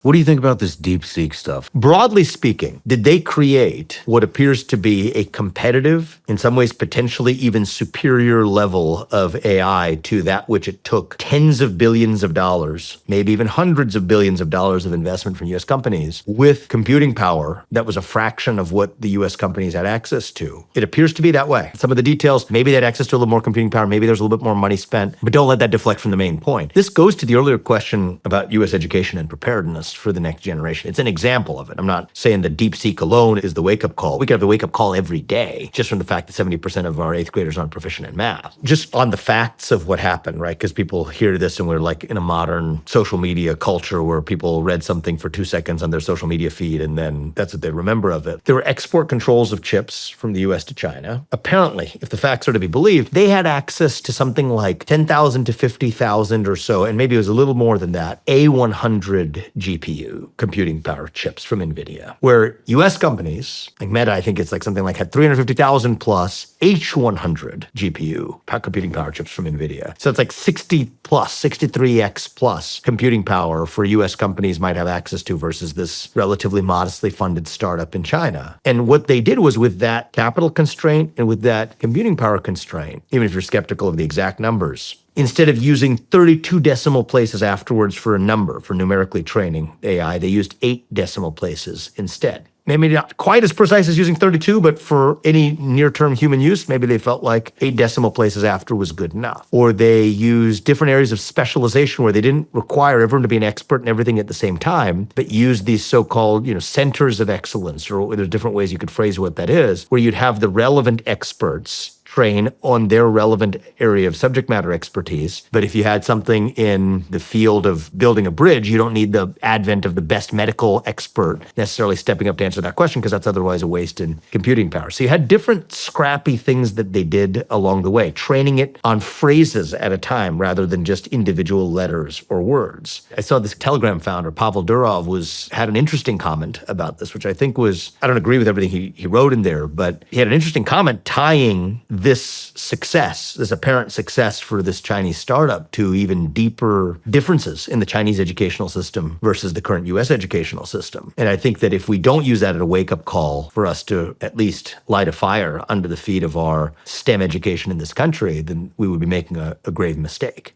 What do you think about this DeepSeek stuff? Broadly speaking, did they create what appears to be a competitive, in some ways potentially even superior level of AI to that which it took tens of billions of dollars, maybe even hundreds of billions of dollars of investment from US companies with computing power that was a fraction of what the US companies had access to? It appears to be that way. Some of the details, maybe they had access to a little more computing power, maybe there's a little bit more money spent, but don't let that deflect from the main point. This goes to the earlier question about US education and preparedness for the next generation. It's an example of it. I'm not saying that DeepSeek alone is the wake-up call. We could have the wake-up call every day, just from the fact that 70% of our eighth graders aren't proficient in math. Just on the facts of what happened, right? Because people hear this and we're like in a modern social media culture where people read something for 2 seconds on their social media feed and then that's what they remember of it. There were export controls of chips from the US to China. Apparently, if the facts are to be believed, they had access to something like 10,000 to 50,000 or so, and maybe it was a little more than that, A100 GPU computing power chips from NVIDIA, where US companies, like Meta, I think it's like something like had 350,000 plus H100 GPU computing power chips from NVIDIA. So it's like 60 plus, 63x plus computing power for US companies might have access to versus this relatively modestly funded startup in China. And what they did was with that capital constraint and with that computing power constraint, even if you're skeptical of the exact numbers, instead of using 32 decimal places afterwards for a number, for numerically training AI, they used 8 decimal places instead. Maybe not quite as precise as using 32, but for any near-term human use, maybe they felt like 8 decimal places after was good enough. Or they used different areas of specialization where they didn't require everyone to be an expert in everything at the same time, but used these so-called, centers of excellence, or there's different ways you could phrase what that is, where you'd have the relevant experts train on their relevant area of subject matter expertise. But if you had something in the field of building a bridge, you don't need the advent of the best medical expert necessarily stepping up to answer that question because that's otherwise a waste in computing power. So you had different scrappy things that they did along the way, training it on phrases at a time rather than just individual letters or words. I saw this Telegram founder, Pavel Durov, had an interesting comment about this, which I think was, I don't agree with everything he wrote in there, but he had an interesting comment tying this success, this apparent success for this Chinese startup to even deeper differences in the Chinese educational system versus the current US educational system. And I think that if we don't use that as a wake-up call for us to at least light a fire under the feet of our STEM education in this country, then we would be making a grave mistake.